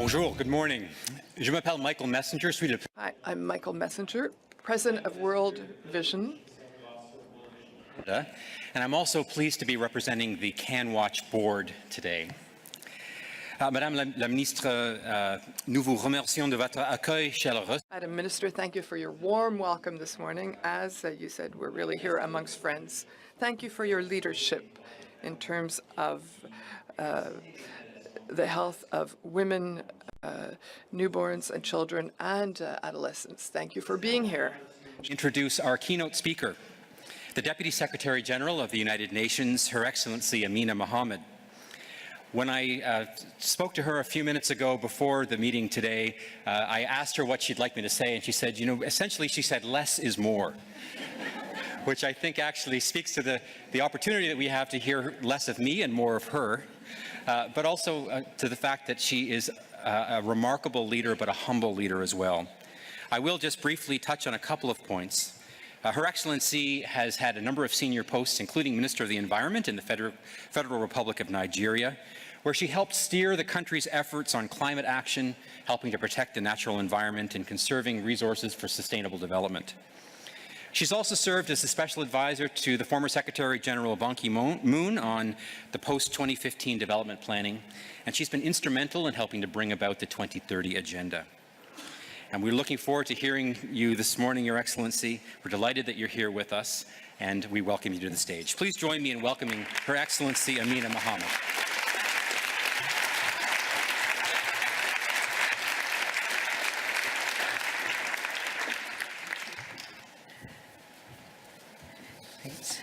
Bonjour, good morning. Je m'appelle Michael Messenger, suis le... Hi, I'm Michael Messenger, President of World Vision. And I'm also pleased to be representing the CanWatch board today. Madame la Ministre, nous vous remercions de votre accueil chaleureux. Madam Minister, thank you for your warm welcome this morning. As you said, we're really here amongst friends. Thank you for your leadership in terms of the health of women, newborns and children and adolescents. Thank you for being here. Introduce our keynote speaker, the Deputy Secretary General of the United Nations, Her Excellency Amina Mohammed. When I spoke to her a few minutes ago before the meeting today, I asked her what she'd like me to say, and she said, essentially she said, less is more, which I think actually speaks to the opportunity that we have to hear less of me and more of her, but also to the fact that she is a remarkable leader, but a humble leader as well. I will just briefly touch on a couple of points. Her Excellency has had a number of senior posts, including Minister of the Environment in the Federal Republic of Nigeria, where she helped steer the country's efforts on climate action, helping to protect the natural environment and conserving resources for sustainable development. She's also served as a special advisor to the former Secretary General Ban Ki-moon on the post-2015 development planning, and she's been instrumental in helping to bring about the 2030 agenda. And we're looking forward to hearing you this morning, Your Excellency. We're delighted that you're here with us, and we welcome you to the stage. Please join me in welcoming Her Excellency Amina Mohammed. Great.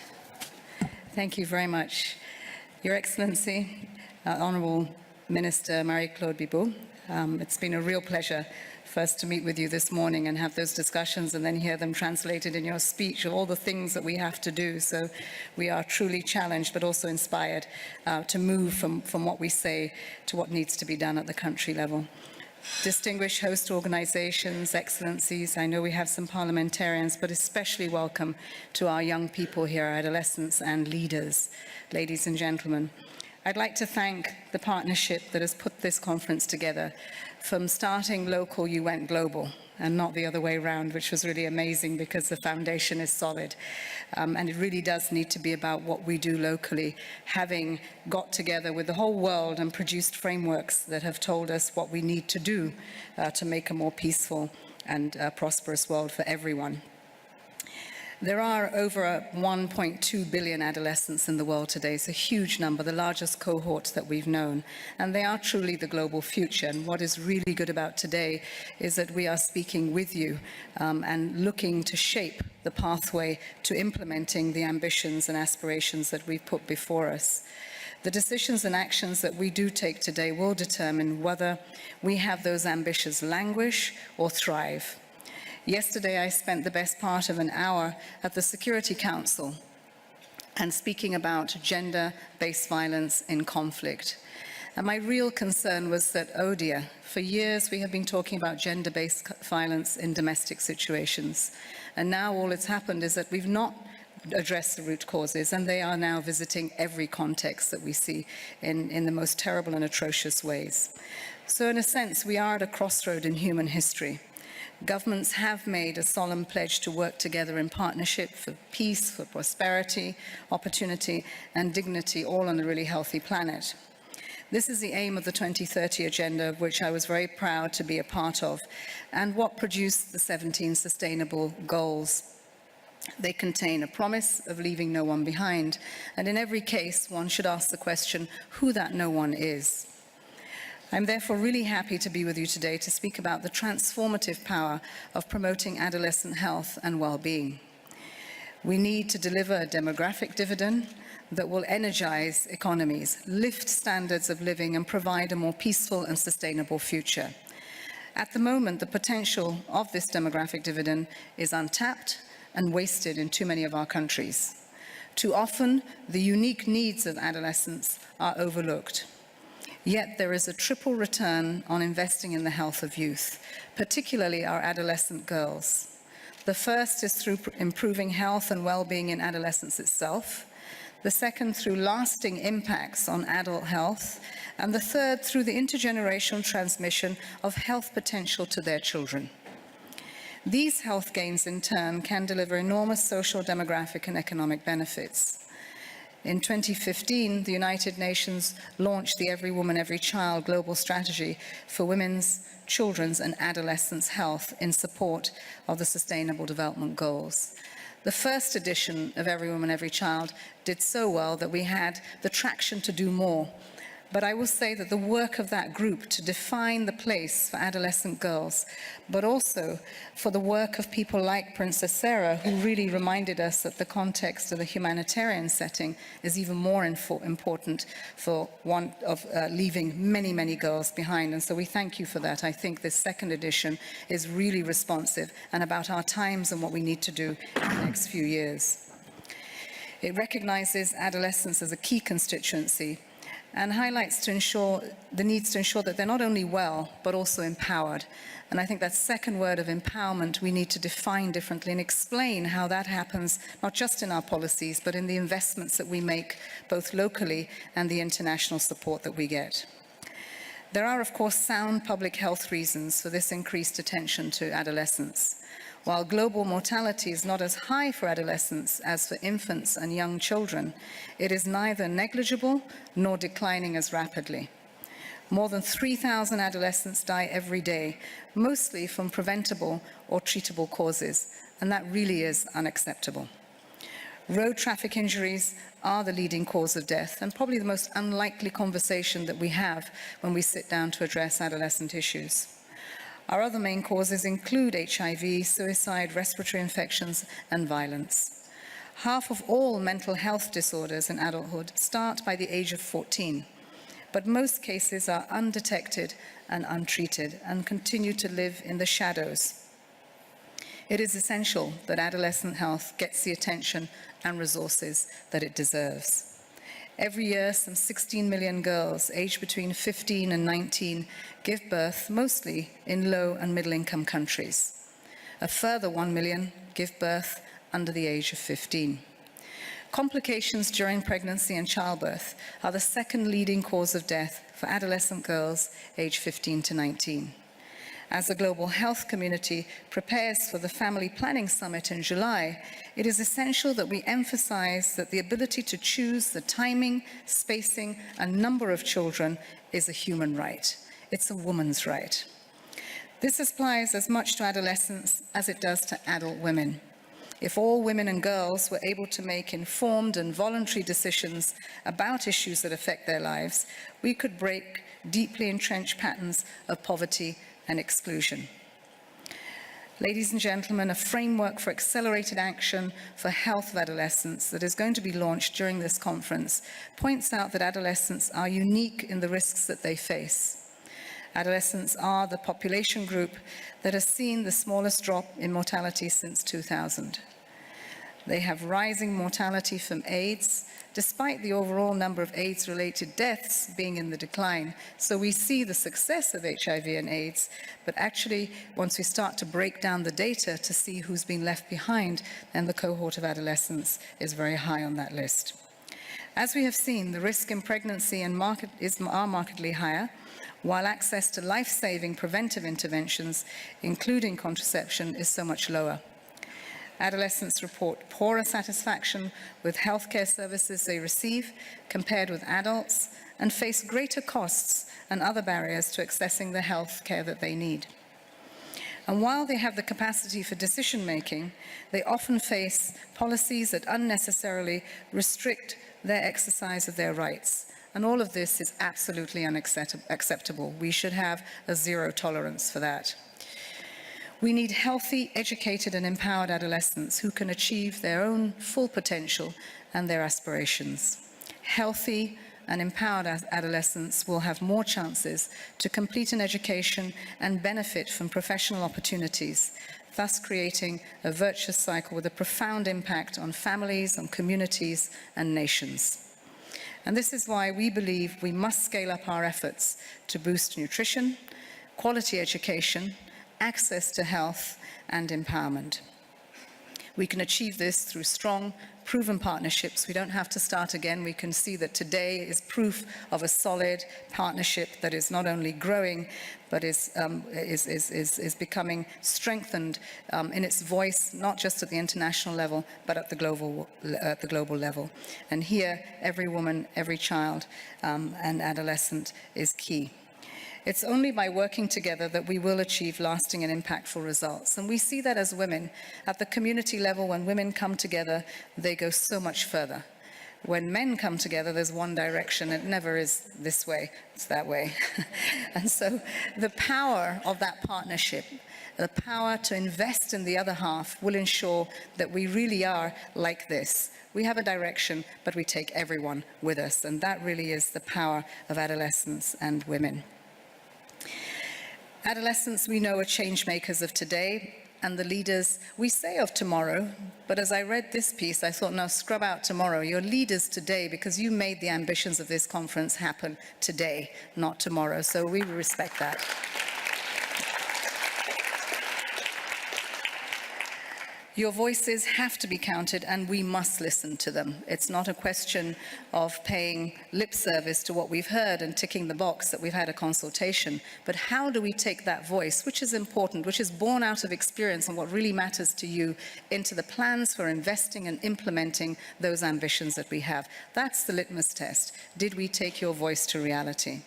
Thank you very much. Your Excellency, Honourable Minister Marie-Claude Bibeau, it's been a real pleasure first to meet with you this morning and have those discussions and then hear them translated in your speech of all the things that we have to do. So we are truly challenged but also inspired to move from what we say to what needs to be done at the country level. Distinguished host organizations, excellencies, I know we have some parliamentarians, but especially welcome to our young people here, adolescents and leaders, ladies and gentlemen. I'd like to thank the partnership that has put this conference together. From starting local, you went global, and not the other way around, which was really amazing because the foundation is solid. And it really does need to be about what we do locally, having got together with the whole world and produced frameworks that have told us what we need to do to make a more peaceful and prosperous world for everyone. There are over 1.2 billion adolescents in the world today. It's a huge number, the largest cohort that we've known. And they are truly the global future. And what is really good about today is that we are speaking with you and looking to shape the pathway to implementing the ambitions and aspirations that we've put before us. The decisions and actions that we do take today will determine whether we have those ambitions languish or thrive. Yesterday, I spent the best part of an hour at the Security Council and speaking about gender-based violence in conflict. And my real concern was that, oh dear, for years we have been talking about gender-based violence in domestic situations. And now all that's happened is that we've not addressed the root causes, and they are now visiting every context that we see in the most terrible and atrocious ways. So in a sense, we are at a crossroad in human history. Governments have made a solemn pledge to work together in partnership for peace, for prosperity, opportunity, and dignity, all on a really healthy planet. This is the aim of the 2030 Agenda, of which I was very proud to be a part of, and what produced the 17 Sustainable Goals. They contain a promise of leaving no one behind, and in every case, one should ask the question, who that no one is. I'm therefore really happy to be with you today to speak about the transformative power of promoting adolescent health and well-being. We need to deliver a demographic dividend that will energize economies, lift standards of living, and provide a more peaceful and sustainable future. At the moment, the potential of this demographic dividend is untapped and wasted in too many of our countries. Too often, the unique needs of adolescents are overlooked. Yet there is a triple return on investing in the health of youth, particularly our adolescent girls. The first is through improving health and well-being in adolescence itself. the second through lasting impacts on adult health, and the third through the intergenerational transmission of health potential to their children. These health gains, in turn, can deliver enormous social, demographic, and economic benefits. In 2015, the United Nations launched the Every Woman, Every Child global strategy for women's, children's, and adolescents' health in support of the Sustainable Development Goals. The first edition of Every Woman, Every Child did so well that we had the traction to do more. But I will say that the work of that group to define the place for adolescent girls, but also for the work of people like Princess Sarah, who really reminded us that the context of the humanitarian setting is even more important for leaving many, many girls behind. And so we thank you for that. I think this second edition is really responsive and about our times and what we need to do in the next few years. It recognizes adolescents as a key constituency and highlights the needs to ensure that they're not only well, but also empowered. And I think that second word of empowerment we need to define differently and explain how that happens, not just in our policies, but in the investments that we make, both locally and the international support that we get. There are, of course, sound public health reasons for this increased attention to adolescents. While global mortality is not as high for adolescents as for infants and young children, it is neither negligible nor declining as rapidly. More than 3,000 adolescents die every day, mostly from preventable or treatable causes, and that really is unacceptable. Road traffic injuries are the leading cause of death, and probably the most unlikely conversation that we have when we sit down to address adolescent issues. Our other main causes include HIV, suicide, respiratory infections, and violence. Half of all mental health disorders in adulthood start by the age of 14, but most cases are undetected and untreated and continue to live in the shadows. It is essential that adolescent health gets the attention and resources that it deserves. Every year, some 16 million girls aged between 15 and 19 give birth mostly in low and middle-income countries. A further 1 million give birth under the age of 15. Complications during pregnancy and childbirth are the second leading cause of death for adolescent girls aged 15 to 19. As the global health community prepares for the Family Planning Summit in July, it is essential that we emphasize that the ability to choose the timing, spacing, and number of children is a human right. It's a woman's right. This applies as much to adolescents as it does to adult women. If all women and girls were able to make informed and voluntary decisions about issues that affect their lives, we could break deeply entrenched patterns of poverty and exclusion. Ladies and gentlemen, a framework for accelerated action for health of adolescents that is going to be launched during this conference points out that adolescents are unique in the risks that they face. Adolescents are the population group that has seen the smallest drop in mortality since 2000. They have rising mortality from AIDS, despite the overall number of AIDS-related deaths being in the decline. So we see the success of HIV and AIDS, but actually, once we start to break down the data to see who's been left behind, then the cohort of adolescents is very high on that list. As we have seen, the risk in pregnancy are markedly higher, while access to life-saving preventive interventions, including contraception, is so much lower. Adolescents report poorer satisfaction with healthcare services they receive compared with adults and face greater costs and other barriers to accessing the health care that they need. And while they have the capacity for decision-making, they often face policies that unnecessarily restrict their exercise of their rights. And all of this is absolutely unacceptable. We should have a zero tolerance for that. We need healthy, educated, and empowered adolescents who can achieve their own full potential and their aspirations. Healthy and empowered adolescents will have more chances to complete an education and benefit from professional opportunities, thus creating a virtuous cycle with a profound impact on families, on communities, and nations. And this is why we believe we must scale up our efforts to boost nutrition, quality education, access to health, and empowerment. We can achieve this through strong proven partnerships. We don't have to start again. We can see that today is proof of a solid partnership that is not only growing, but is becoming strengthened in its voice, not just at the international level, but at the global level. And here, every woman, every child, and adolescent is key. It's only by working together that we will achieve lasting and impactful results. And we see that as women. At the community level, when women come together, they go so much further. When men come together, there's one direction. It never is this way, it's that way. And so the power of that partnership, the power to invest in the other half, will ensure that we really are like this. We have a direction, but we take everyone with us. And that really is the power of adolescents and women. Adolescents, we know, are change makers of today and the leaders, we say, of tomorrow. But as I read this piece, I thought, no, scrub out tomorrow. You're leaders today because you made the ambitions of this conference happen today, not tomorrow. So we respect that. Your voices have to be counted, and we must listen to them. It's not a question of paying lip service to what we've heard and ticking the box that we've had a consultation, but how do we take that voice, which is important, which is born out of experience and what really matters to you, into the plans for investing and implementing those ambitions that we have? That's the litmus test. Did we take your voice to reality?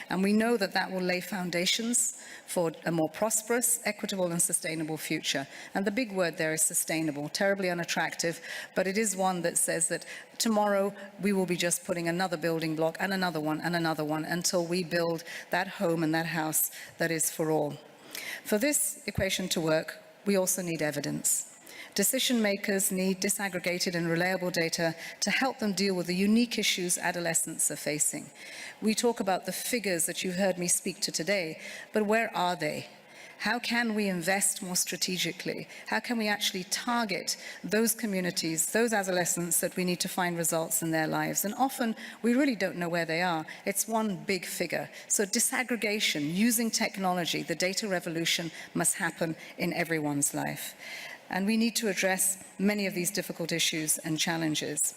And we know that that will lay foundations for a more prosperous, equitable, and sustainable future. And the big word there is sustainable, terribly unattractive, but it is one that says that tomorrow we will be just putting another building block and another one until we build that home and that house that is for all. For this equation to work, we also need evidence. Decision makers need disaggregated and reliable data to help them deal with the unique issues adolescents are facing. We talk about the figures that you've heard me speak to today, but where are they? How can we invest more strategically? How can we actually target those communities, those adolescents that we need to find results in their lives? And often we really don't know where they are. It's one big figure. So disaggregation, using technology, the data revolution must happen in everyone's life. And we need to address many of these difficult issues and challenges.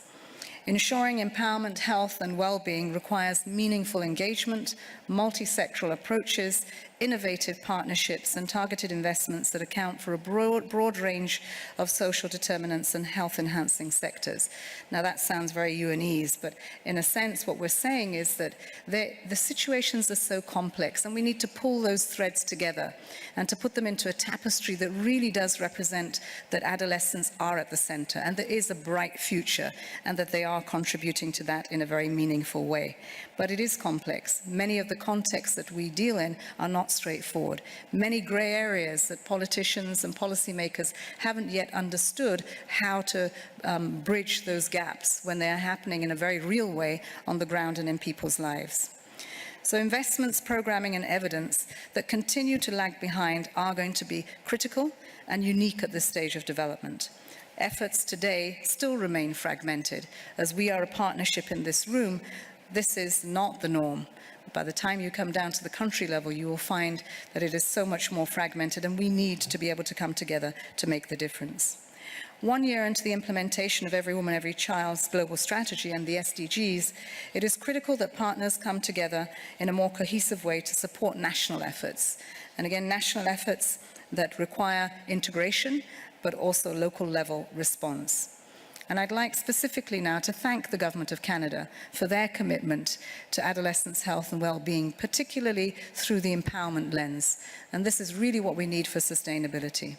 Ensuring empowerment, health, and well-being requires meaningful engagement, multi-sectoral approaches, innovative partnerships, and targeted investments that account for a broad range of social determinants and health-enhancing sectors. Now, that sounds very you and ease, but in a sense, what we're saying is that the situations are so complex, and we need to pull those threads together and to put them into a tapestry that really does represent that adolescents are at the center, and there is a bright future, and that they are contributing to that in a very meaningful way. But it is complex. Many of the contexts that we deal in are not straightforward. Many grey areas that politicians and policymakers haven't yet understood how to bridge those gaps when they are happening in a very real way on the ground and in people's lives. So investments, programming, and evidence that continue to lag behind are going to be critical and unique at this stage of development. Efforts today still remain fragmented. As we are a partnership in this room, this is not the norm. By the time you come down to the country level, you will find that it is so much more fragmented, and we need to be able to come together to make the difference. 1 year into the implementation of Every Woman, Every Child's global strategy and the SDGs, it is critical that partners come together in a more cohesive way to support national efforts. And again, national efforts that require integration, but also local level response. And I'd like specifically now to thank the Government of Canada for their commitment to adolescents' health and well-being, particularly through the empowerment lens. And this is really what we need for sustainability.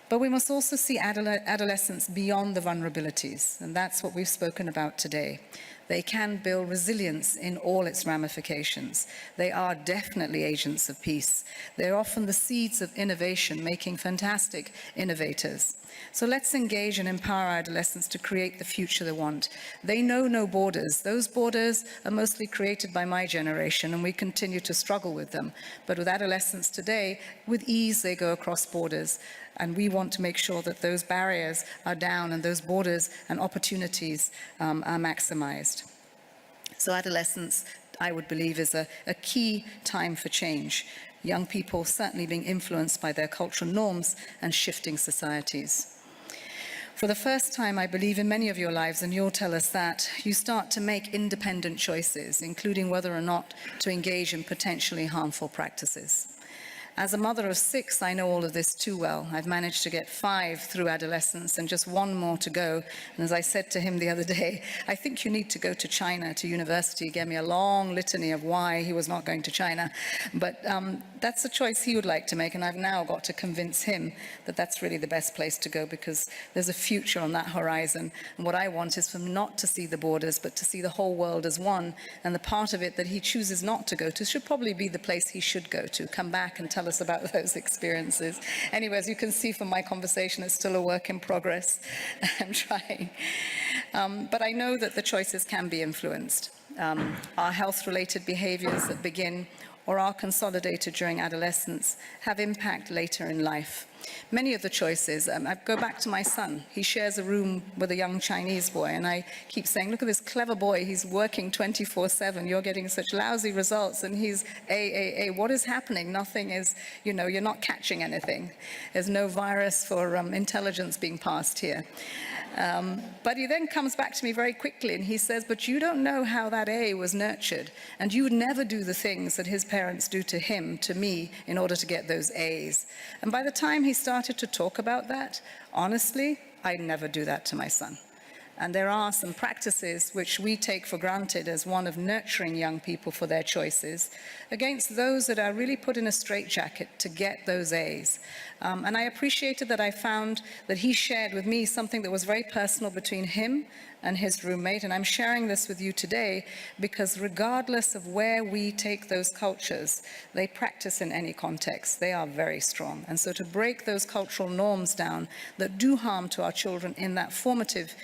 But we must also see adolescents beyond the vulnerabilities, and that's what we've spoken about today. They can build resilience in all its ramifications. They are definitely agents of peace. They're often the seeds of innovation, making fantastic innovators. So let's engage and empower adolescents to create the future they want. They know no borders. Those borders are mostly created by my generation, and we continue to struggle with them. But with adolescents today, with ease they go across borders. And we want to make sure that those barriers are down and those borders and opportunities are maximized. So adolescence, I would believe, is a key time for change. Young people certainly being influenced by their cultural norms and shifting societies. For the first time, I believe, in many of your lives, and you'll tell us that, you start to make independent choices, including whether or not to engage in potentially harmful practices. As a mother of 6, I know all of this too well. I've managed to get 5 through adolescence and just 1 more to go. And as I said to him the other day, I think you need to go to China, to university. He gave me a long litany of why he was not going to China. But that's a choice he would like to make, and I've now got to convince him that that's really the best place to go, because there's a future on that horizon. And what I want is for him not to see the borders, but to see the whole world as one. And the part of it that he chooses not to go to should probably be the place he should go to. Come back and tell us about those experiences. Anyway, as you can see from my conversation, it's still a work in progress. I'm trying. But I know that the choices can be influenced. Our health-related behaviors that begin or are consolidated during adolescence have impact later in life. Many of the choices, I go back to my son. He shares a room with a young Chinese boy, and I keep saying, look at this clever boy, he's working 24/7, you're getting such lousy results, and he's what is happening? Nothing is, you're not catching anything. There's no virus for intelligence being passed here. But he then comes back to me very quickly and he says, but you don't know how that A was nurtured, and you would never do the things that his parents do to him, to me, in order to get those A's. And by the time he started to talk about that, honestly, I'd never do that to my son. And there are some practices which we take for granted as one of nurturing young people for their choices against those that are really put in a straitjacket to get those A's. And I appreciated that I found that he shared with me something that was very personal between him and his roommate, and I'm sharing this with you today because regardless of where we take those cultures, they practice in any context. They are very strong. And so to break those cultural norms down that do harm to our children in that formative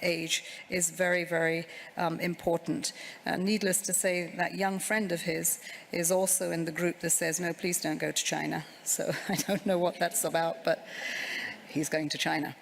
age is very, very important. Needless to say, that young friend of his is also in the group that says, no, please don't go to China. So I don't know what that's about, but he's going to China.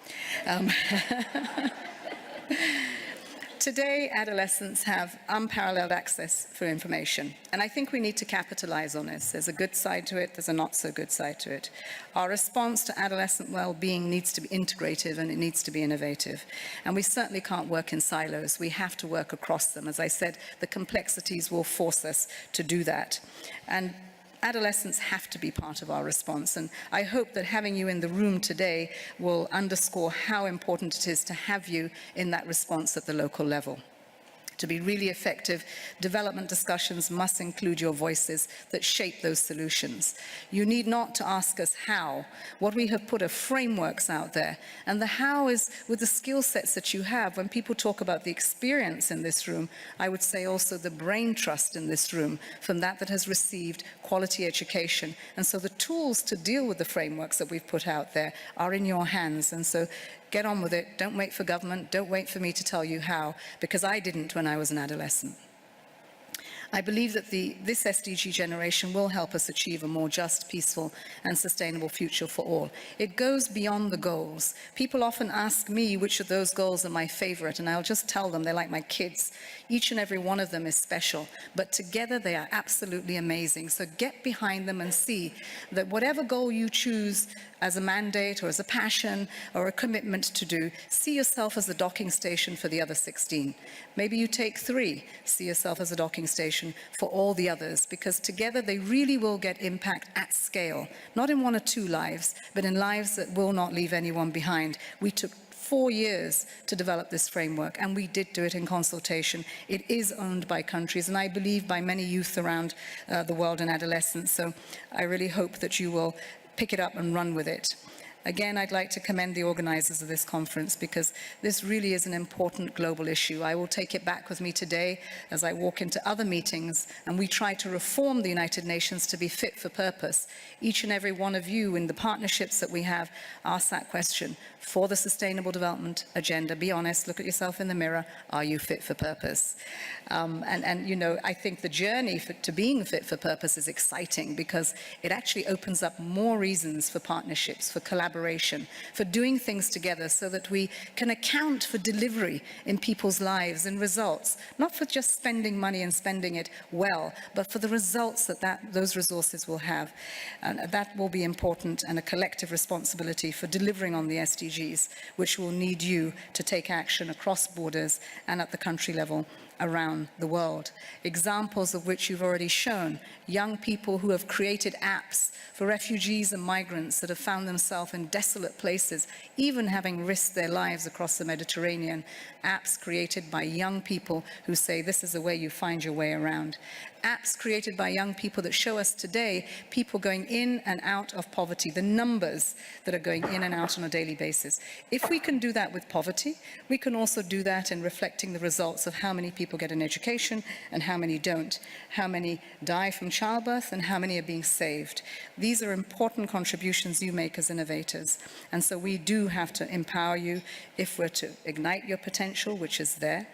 Today, adolescents have unparalleled access for information, and I think we need to capitalize on this. There's a good side to it, there's a not so good side to it. Our response to adolescent well-being needs to be integrative and it needs to be innovative. And we certainly can't work in silos. We have to work across them. As I said, the complexities will force us to do that. And adolescents have to be part of our response, and I hope that having you in the room today will underscore how important it is to have you in that response at the local level. To be really effective, development discussions must include your voices that shape those solutions. You need not to ask us how. What we have put are frameworks out there, and the how is with the skill sets that you have. When people talk about the experience in this room, I would say also the brain trust in this room from that has received quality education. And so the tools to deal with the frameworks that we've put out there are in your hands. And so get on with it. Don't wait for government. Don't wait for me to tell you how, because I didn't when I was an adolescent. I believe that this SDG generation will help us achieve a more just, peaceful, and sustainable future for all. It goes beyond the goals. People often ask me which of those goals are my favorite, and I'll just tell them they're like my kids. Each and every one of them is special, but together they are absolutely amazing. So get behind them and see that whatever goal you choose as a mandate or as a passion or a commitment to do, see yourself as a docking station for the other 16. Maybe you take 3, see yourself as a docking station for all the others, because together they really will get impact at scale, not in 1 or 2 lives, but in lives that will not leave anyone behind. We took 4 years to develop this framework, and we did do it in consultation. It is owned by countries, and I believe by many youth around the world and adolescents. So I really hope that you will pick it up and run with it. Again, I'd like to commend the organizers of this conference, because this really is an important global issue. I will take it back with me today as I walk into other meetings and we try to reform the United Nations to be fit for purpose. Each and every one of you in the partnerships that we have ask that question. For the Sustainable Development Agenda, be honest, look at yourself in the mirror, are you fit for purpose? I think the journey to being fit for purpose is exciting, because it actually opens up more reasons for partnerships, for collaboration, for doing things together so that we can account for delivery in people's lives and results, not for just spending money and spending it well, but for the results that those resources will have. And that will be important, and a collective responsibility for delivering on the SDGs refugees, which will need you to take action across borders and at the country level around the world. Examples of which you've already shown, young people who have created apps for refugees and migrants that have found themselves in desolate places, even having risked their lives across the Mediterranean, apps created by young people who say this is the way you find your way around. Apps created by young people that show us today people going in and out of poverty, the numbers that are going in and out on a daily basis. If we can do that with poverty, we can also do that in reflecting the results of how many people get an education and how many don't, how many die from childbirth and how many are being saved. These are important contributions you make as innovators. And so we do have to empower you if we're to ignite your potential, which is there.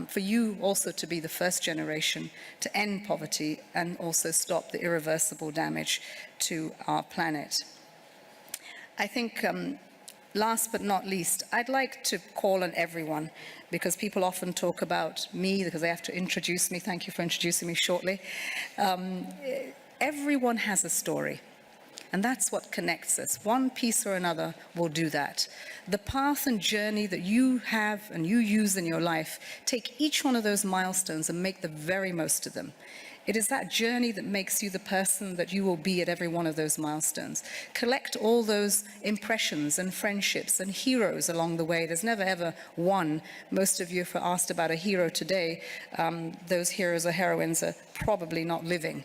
For you also to be the first generation to end poverty and also stop the irreversible damage to our planet. I think, last but not least, I'd like to call on everyone, because people often talk about me because they have to introduce me. Thank you for introducing me shortly. Everyone has a story. And that's what connects us. One piece or another will do that. The path and journey that you have and you use in your life, take each one of those milestones and make the very most of them. It is that journey that makes you the person that you will be at every one of those milestones. Collect all those impressions and friendships and heroes along the way. There's never ever one. Most of you, if we're asked about a hero today, those heroes or heroines are probably not living.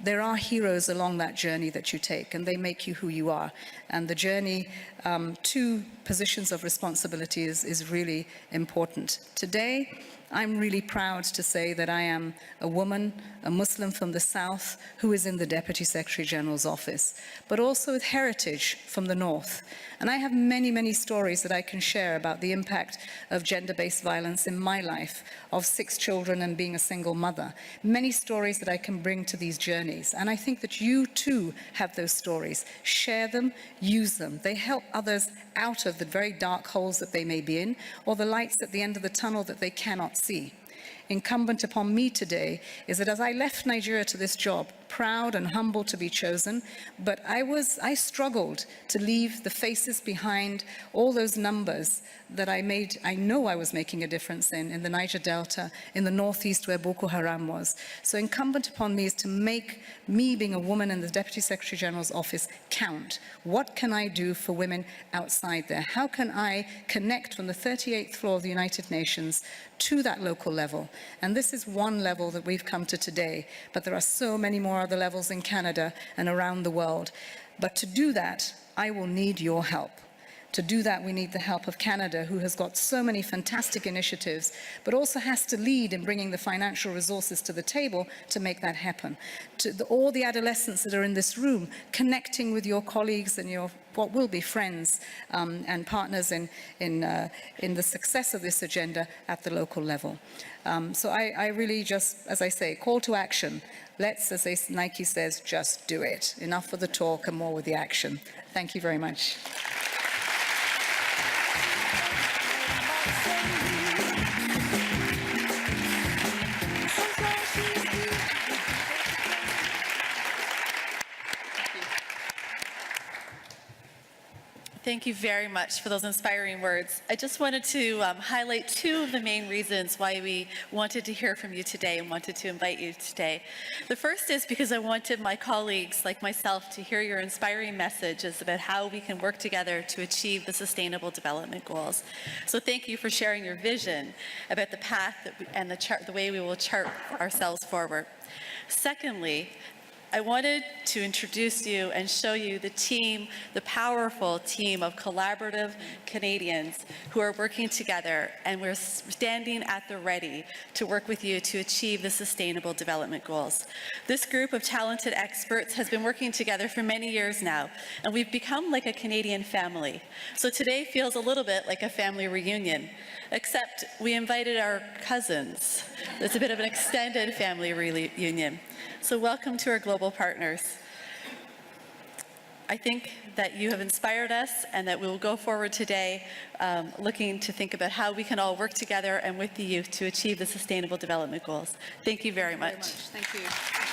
There are heroes along that journey that you take, and they make you who you are. And the journey to positions of responsibility is really important. Today, I'm really proud to say that I am a woman, a Muslim from the South, who is in the Deputy Secretary General's office, but also with heritage from the North. And I have many, many stories that I can share about the impact of gender-based violence in my life, of 6 children and being a single mother. Many stories that I can bring to these journeys. And I think that you too have those stories. Share them, use them. They help others out of the very dark holes that they may be in, or the lights at the end of the tunnel that they cannot see. Incumbent upon me today is that as I left Nigeria to this job, proud and humble to be chosen, but I struggled to leave the faces behind all those numbers that I know I was making a difference in the Niger Delta, in the Northeast where Boko Haram was. So incumbent upon me is to make me, being a woman in the Deputy Secretary General's office, count. What can I do for women outside there? How can I connect from the 38th floor of the United Nations to that local level? And this is one level that we've come to today, but there are so many more other levels in Canada and around the world. But to do that, I will need your help. To do that, we need the help of Canada, who has got so many fantastic initiatives, but also has to lead in bringing the financial resources to the table to make that happen. All the adolescents that are in this room, connecting with your colleagues and your what will be friends and partners in the success of this agenda at the local level. So I really just, as I say, call to action. Let's, as Nike says, just do it. Enough of the talk and more with the action. Thank you very much. Thank you very much for those inspiring words. I just wanted to highlight 2 of the main reasons why we wanted to hear from you today and wanted to invite you today. The first is because I wanted my colleagues, like myself, to hear your inspiring messages about how we can work together to achieve the Sustainable Development Goals. So thank you for sharing your vision about the path and the way we will chart ourselves forward. Secondly, I wanted to introduce you and show you the team, the powerful team of collaborative Canadians who are working together, and we're standing at the ready to work with you to achieve the Sustainable Development Goals. This group of talented experts has been working together for many years now, and we've become like a Canadian family. So today feels a little bit like a family reunion, except we invited our cousins. It's a bit of an extended family reunion. So welcome to our global partners. I think that you have inspired us and that we will go forward today looking to think about how we can all work together and with the youth to achieve the Sustainable Development Goals. Thank you very much. Thank you.